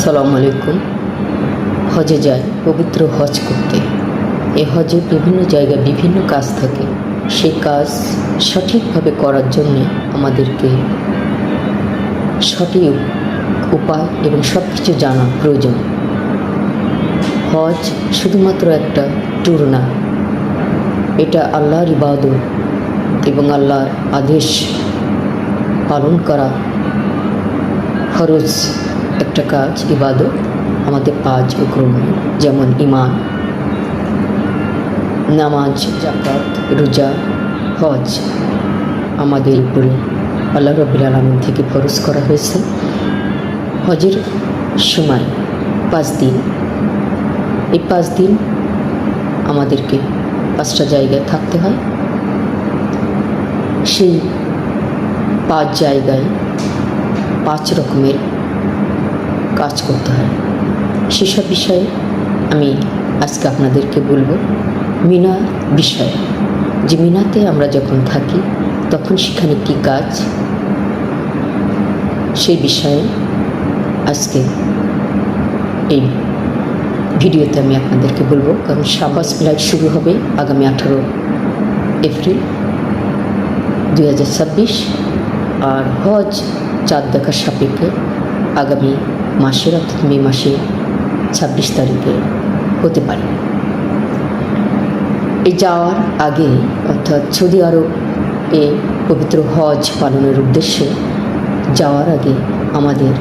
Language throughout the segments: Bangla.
সালামু আলাইকুম। হজে যায় পবিত্র হজ করতে। এ হজে বিভিন্ন জায়গায় বিভিন্ন কাজ থাকে। সেই কাজ সঠিকভাবে করার জন্যে আমাদেরকে সঠিক উপায় এবং সব কিছু জানা প্রয়োজন। হজ শুধুমাত্র একটা ট্যুর না, এটা আল্লাহর ইবাদত এবং আল্লাহর আদেশ পালন করা ফরজ একটা কাজ, ইবাদত। আমাদের 5 হুকুম যেমন ঈমান, নামাজ, যাকাত, রোজা, হজ আমাদের উপরে আল্লাহ রাব্বুল আলামিন থেকে ফরজ করা হয়েছে। হজের সময় 5 দিন, এই 5 দিন আমাদেরকে 5টা জায়গায় থাকতে হয়। সেই 5 জায়গায় 5 রকমের কাজ করতে হয়। সেসব বিষয়ে আমি আজকে আপনাদেরকে বলবো। মিনা বিষয়, যে মিনাতে আমরা যখন থাকি তখন সেখানে কী কাজ, সেই বিষয়ে আজকে এই ভিডিওতে আমি আপনাদেরকে বলবো। কারণ হজ ফ্লাইট শুরু হবে আগামী 18 এপ্রিল 2026, আর হজ চাঁদ দেখার সাপেক্ষে আগামী মাসের অর্থাৎ মে মাসে 26 তারিখে হতে পারে। এই যাওয়ার আগে অর্থাৎ সৌদি আরব এ পবিত্র হজ পালনের উদ্দেশ্যে যাওয়ার আগে আমাদের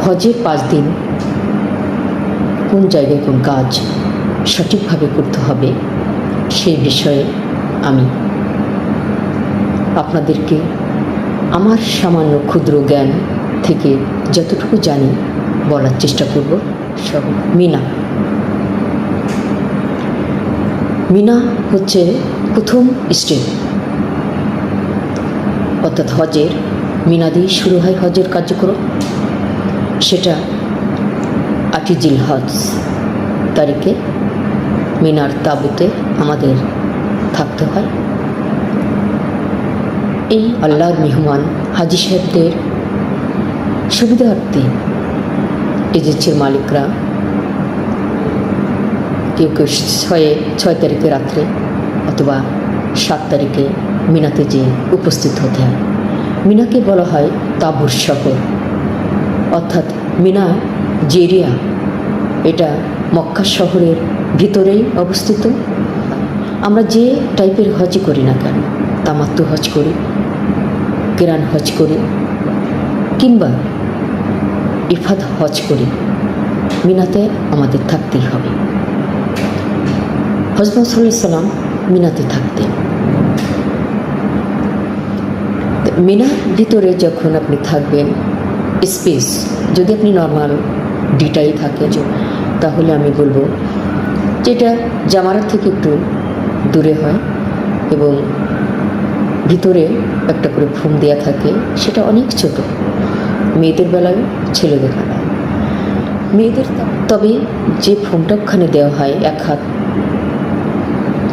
হজের 5 দিন কোন জায়গায় কোন কাজ সঠিকভাবে করতে হবে সেই বিষয়ে আমি আপনাদেরকে আমার সামান্য ক্ষুদ্র জ্ঞান থেকে যতটুকু জানি বলার চেষ্টা করব। সব মিনা হচ্ছে প্রথম স্টেপ, অর্থাৎ হজের মিনা দিয়ে শুরু হয় হজের কার্যক্রম। সেটা 8 জিলহজ তারিখে মিনার তাঁবুতে আমাদের থাকতে হয়। এই আল্লাহর মেহমান হাজি সাহেবদের সুবিধার্থে এজেন্সির মালিকরা কেউ কেউ 6 তারিখে রাত্রে অথবা 7 তারিখে মিনাতে যেয়ে উপস্থিত হতে হয়। মিনাকে বলা হয় তাঁবুর শহর, অর্থাৎ মিনা যে এরিয়া, এটা মক্কা শহরের ভিতরেই অবস্থিত। আমরা যে টাইপের হজই করি না কেন, তামাত্তু হজ করি, কিরান হজ করি কিংবা ইফাদ হজ করি, মিনাতে আমাদের থাকতেই হবে। হযরত সাল্লাল্লাহু আলাইহি সাল্লাম মিনাতে থাকতেন। মিনার ভিতরে যখন আপনি থাকবেন, স্পেস যদি আপনি নর্মাল ডিটাই থাকে তাহলে আমি বলবো যেটা জামারাত থেকে একটু দূরে হয় এবং ভিতরে একটা করে ফোম দেওয়া থাকে, সেটা অনেক ছোট, মেয়েদের বেলায় ছেলেদের বেলায়। মেয়েদের তবে যে ফোমটা ওখানে দেওয়া হয় 1 হাত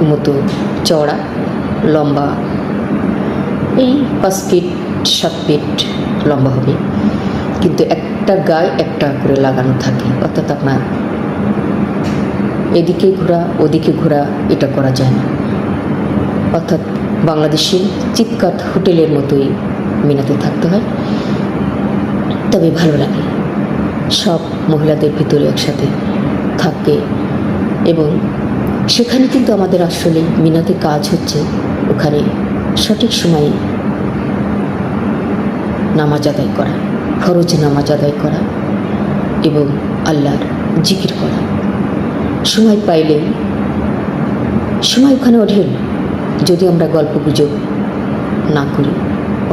মতো চওড়া, লম্বা এই 5 ফিট 7 ফিট লম্বা হবে, কিন্তু একটা গায়ে একটা করে লাগানো থাকে, অর্থাৎ আপনার এদিকে ঘোরা ওদিকে ঘোরা এটা করা যায় না। অর্থাৎ বাংলাদেশি চিৎকার হোটেলের মতোই মিনাতে থাকতে হয়। তবে ভালো লাগে, সব মহিলাদের ভিতরে একসাথে থাকে এবং সেখানে কিন্তু আমাদের আসলে মিনাতে কাজ হচ্ছে ওখানে সঠিক সময়ে নামাজ আদায় করা, ফরজ নামাজ আদায় করা এবং আল্লাহর জিকির করা। সময় পাইলে সময় ওখানে ওঠেন, যদি আমরা গল্প গুজব না করি,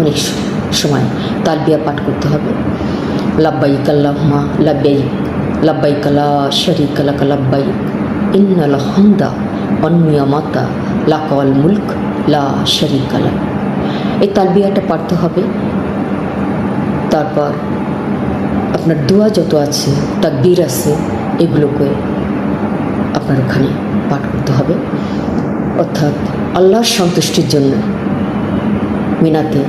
অনেক সময় তালবিয়া পাঠ করতে হবে। লাব্বাইক আল্লাহুম্মা লাব্বাইক, লাব্বাইক লা শারীকা লাক লাব্বাইক, ইন্নাল হামদা ওয়ান নিয়ামাতা লাকাল মুলক লা শারীকা লাক। এই তালবিয়াটা পড়তে হবে। তারপর আপনার দোয়া যত আছে, তাকবীর আছে, এগুলোকে আপনার ওখানে পাঠ করতে হবে। অর্থাৎ আল্লাহর সন্তুষ্টির জন্য মিনাতে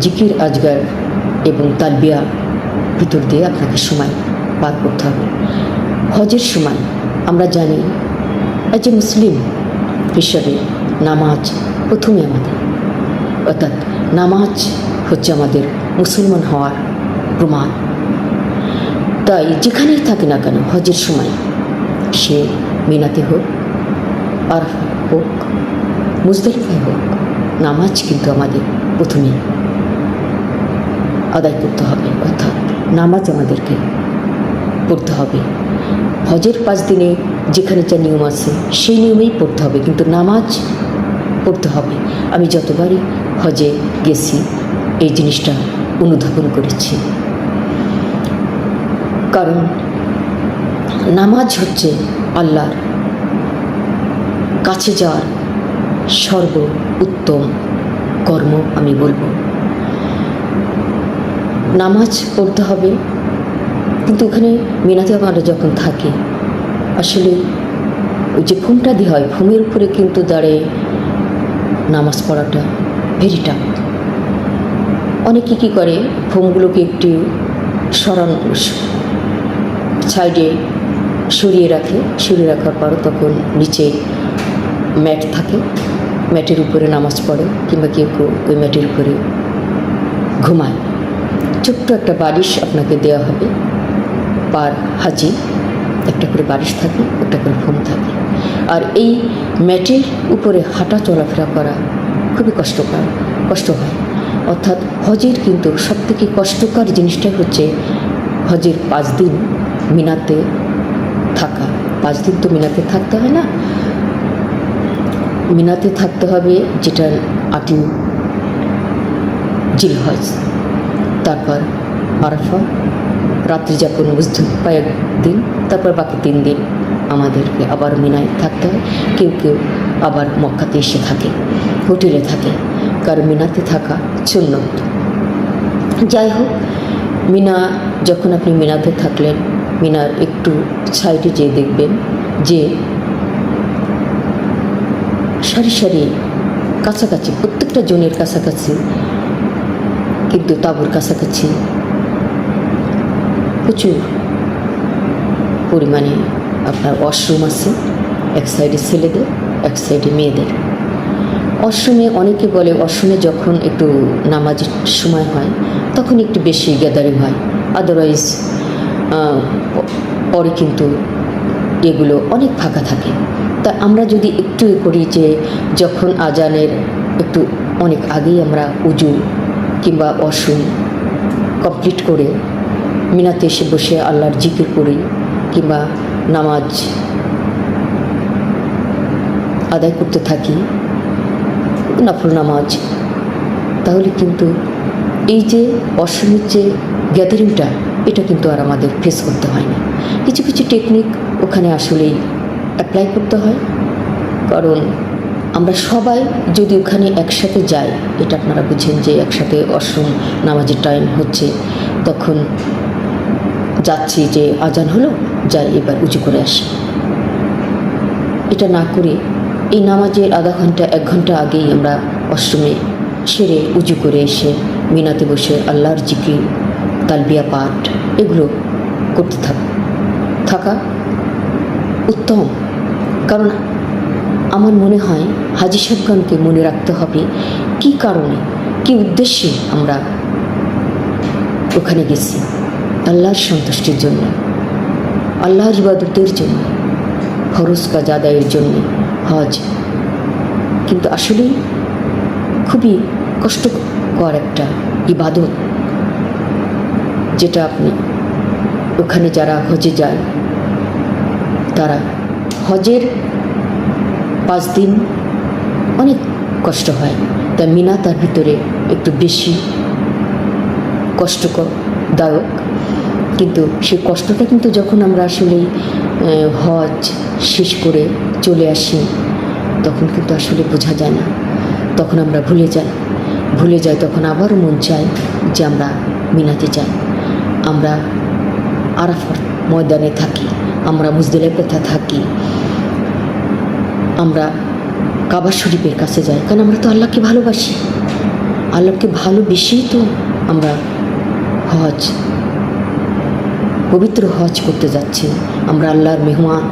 জিকির আজগার এবং তালবিয়া ভিতর দিয়ে আপনাকে সময় পার করতে হবে। হজের সময় আমরা জানি এজ এ মুসলিম হিসাবে নামাজ প্রথমে আমাদের, অর্থাৎ নামাজ হচ্ছে আমাদের মুসলমান হওয়ার প্রমাণ। তাই যেখানেই থাকে না কেন হজের সময়, সে মিনাতে হোক, আর হোক, মুজদালিফায় হোক, নামাজ কিন্তু আমাদের প্রথমেই আদায় করতে হবে, অর্থাৎ নামাজ আমাদেরকে পড়তে হবে। হজের 5 দিনে যেখানে যা নিয়ম আছে সেই নিয়মেই পড়তে হবে, কিন্তু নামাজ পড়তে হবে। আমি যতবারই হজে গেছি এই জিনিসটা অনুধাবন করেছি, কারণ নামাজ হচ্ছে আল্লাহর কাছে যাওয়ার সর্ব উত্তম কর্ম আমি বলবো। নামাজ পড়তে হবে, কিন্তু ওখানে মিনাতে আমরা যখন থাকি আসলে ওই যে ফোমটা দেওয়া হয়, ফোমের উপরে কিন্তু দাঁড়িয়ে নামাজ পড়াটা ভেরি টাফ। অনেকে কী করে, ফোমগুলোকে একটু সাইডে সরিয়ে রাখার পর তখন নিচে ম্যাট থাকে, ম্যাটের উপরে নামাজ পড়ে, কিংবা কেউ ওই ম্যাটের উপরে ঘুমায়। ছোট্ট একটা বালিশ আপনাকে দেওয়া হবে, পার হাজি একটা করে বালিশ থাকে, একটা করে ফোম থাকে। আর এই ম্যাটের উপরে হাঁটা চলাফেরা করা খুবই কষ্ট হয়। অর্থাৎ হজের কিন্তু সবথেকে কষ্টকর জিনিসটাই হচ্ছে হজের 5 দিন মিনাতে থাকা। 5 দিন তো মিনাতে থাকতে হয় না, মিনাতে থাকতে হবে যেটা 8ই জিলহজ, তারপর আরাফা, রাত্রি যাপন মুজদালিফা 1 দিন, তারপর বাকি 3 দিন আমাদেরকে আবার মিনায় থাকতে হয়। কেউ আবার মক্কাতে এসে থাকে, হোটেলে থাকে, কারণ মিনাতে থাকা সুন্নত। যাই হোক, মিনা যখন আপনি মিনাতে থাকলেন, মিনার একটু সাইডে যেয়ে দেখবেন যে সারি সারি কাছাকাছি, প্রত্যেকটা জনের কাছাকাছি, কিন্তু তাঁবুর কাছাকাছি প্রচুর পরিমাণে আপনার ওয়াশরুম আছে, এক সাইডে ছেলেদের, এক সাইডে মেয়েদের। ওয়াশরুমে অনেকে বলে ওয়াশরুমে যখন একটু নামাজের সময় হয় তখন একটু বেশি গ্যাদারিং হয়, আদারওয়াইজ পরে কিন্তু এগুলো অনেক ফাঁকা থাকে। তা আমরা যদি একটু করি যে যখন আজানের একটু অনেক আগেই আমরা উজু কিংবা ওয়াশরুম কমপ্লিট করে মিনাতে এসে বসে আল্লাহর জিকির করি, কিংবা নামাজ আদায় করতে থাকি, নফল নামাজ, তাহলে কিন্তু এই যে ওয়াশরুমের যে গ্যাদারিংটা, এটা কিন্তু আর আমাদের ফেস করতে হয় না। কিছু কিছু টেকনিক ওখানে আসলেই অ্যাপ্লাই করতে হয়, কারণ আমরা সবাই যদি ওখানে একসাথে যাই, এটা আপনারা বুঝেন যে একসাথে ওয়াশরুম নামাজের টাইম হচ্ছে, তখন যাচ্ছি যে আজান হলো, যাই এবার উজু করে আসি। এটা না করে এই নামাজের আধা ঘন্টা 1 ঘন্টা আগেই আমরা ওয়াশরুমে সেরে উজু করে এসে মিনাতে বসে আল্লাহর জিকির, তালবিয়া পাঠ এগুলো করতে থাকা উত্তম। কারণ আমার মনে হয় হাজী সাহেবগণকে মনে রাখতে হবে কী কারণে, কী উদ্দেশ্যে আমরা ওখানে গেছি। আল্লাহর সন্তুষ্টির জন্য, আল্লাহর ইবাদতের জন্য, ফরজ কাজ আদায়ের জন্য হজ। কিন্তু আসলেই খুবই কষ্টকর একটা ইবাদত, যেটা আপনি ওখানে যারা হজে যায় তারা হজের 5 দিন অনেক কষ্ট হয়, তাই মিনা তার ভিতরে একটু বেশি কষ্টদায়ক। কিন্তু সেই কষ্টটা কিন্তু যখন আমরা আসলেই হজ শেষ করে চলে আসি, তখন কিন্তু আসলে বোঝা যায় না, তখন আমরা ভুলে যাই, তখন আবারও মন চায় যে আমরা মিনাতে যাই, আমরা আরাফার ময়দানে থাকি, আমরা মুজদালিফাতে থাকি, আমরা কাবা শরীফের কাছে যাই, কারণ আমরা তো আল্লাহকে ভালোবাসি, আল্লাহকে ভালোবেসেই তো আমরা হজ, পবিত্র হজ করতে যাচ্ছি। আমরা আল্লাহর মেহমান।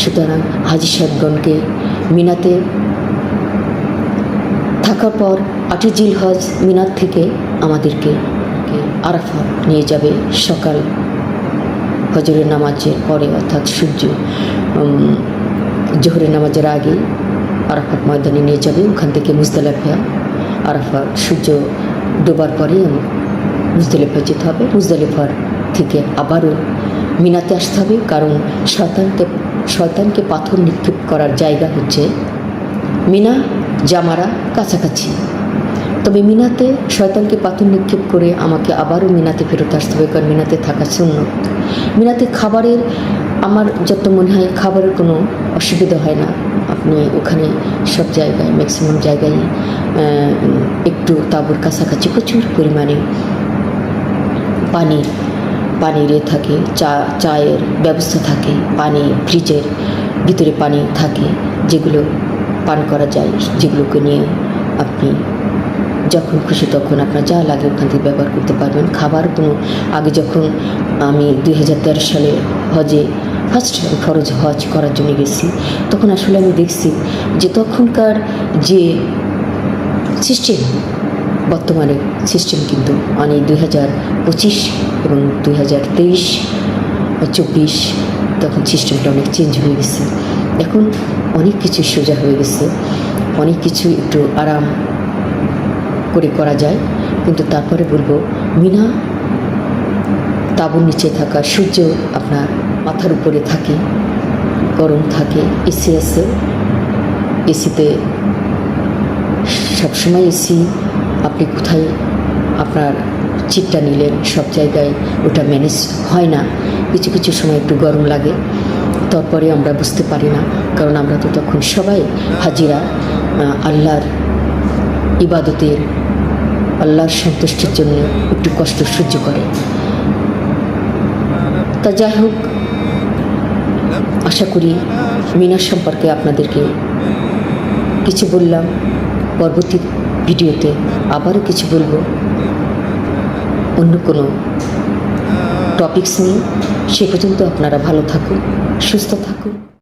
সুতরাং হাজি সাহেবগণকে মিনাতে থাকার পর 8 জিলহজ মিনার থেকে আমাদেরকে আরাফাত নিয়ে যাবে সকাল হজরের নামাজের পরে, অর্থাৎ জোহরের নামাজের আগে আরাফাত ময়দানে নিয়ে যাবে। ওখান থেকে মুজদালিফা, আরাফাত সূর্য ডোবার পরে মুজদালিফা যেতে হবে। মুজদালিফার থেকে আবারও মিনাতে আসতে হবে, কারণ শয়তানকে পাথর নিক্ষেপ করার জায়গা হচ্ছে মিনা জামারা কাছাকাছি। তবে মিনাতে শয়তানকে পাথর নিক্ষেপ করে আমাকে আবারও মিনাতে ফেরত আসতে হবে, কারণ মিনাতে থাকা সুন্নত। মিনাতে খাবারের, আমার যত মনে হয় খাবারের কোনো অসুবিধা হয় না। আপনি ওখানে সব জায়গায়, ম্যাক্সিমাম জায়গায় একটু তাঁবুর কাছাকাছি প্রচুর পরিমাণে পানির থাকে, চায়ের ব্যবস্থা থাকে, পানি ফ্রিজের ভিতরে পানি থাকে, যেগুলো পান করা যায়, যেগুলোকে নিয়ে আপনি যখন খুশি তখন আপনার যা লাগে ওখান থেকে ব্যবহার করতে পারবেন। খাবার কোনো, আগে যখন আমি 2013 সালে ফার্স্ট ফরজ হজ করার জন্য গেছি, তখন আসলে আমি দেখছি যে তখনকার যে সিস্টেম, বর্তমানে সিস্টেম কিন্তু অনেক 2025 এবং 2023-24 তখন সিস্টেমটা অনেক চেঞ্জ হয়ে গেছে। এখন অনেক কিছু সোজা হয়ে গেছে, অনেক কিছু একটু আরাম করে করা যায়। কিন্তু তারপরে বলবো, মিনা তাঁবুর নিচে থাকা, সূর্য আপনার মাথার উপরে থাকে, গরম থাকে, এসি আছে, এসিতে সবসময় এসি। আপনি কোথায় আপনার চিটটা নিলেন, সব জায়গায় ওটা ম্যানেজ হয় না। কিছু কিছু সময় একটু গরম লাগে, তারপরে আমরা বুঝতে পারি না, কারণ আমরা তো তখন সবাই হাজিরা আল্লাহর ইবাদতের, আল্লাহর সন্তুষ্টির জন্য একটু কষ্ট সহ্য করে। তা যাই হোক, আশা করি মিনা সম্পর্কে আপনাদেরকে কিছু বললাম। পরবর্তী ভিডিওতে আবারও কিছু বলবো অন্য কোনো টপিকস নিয়ে। সে পর্যন্ত আপনারা ভালো থাকুন, সুস্থ থাকুন।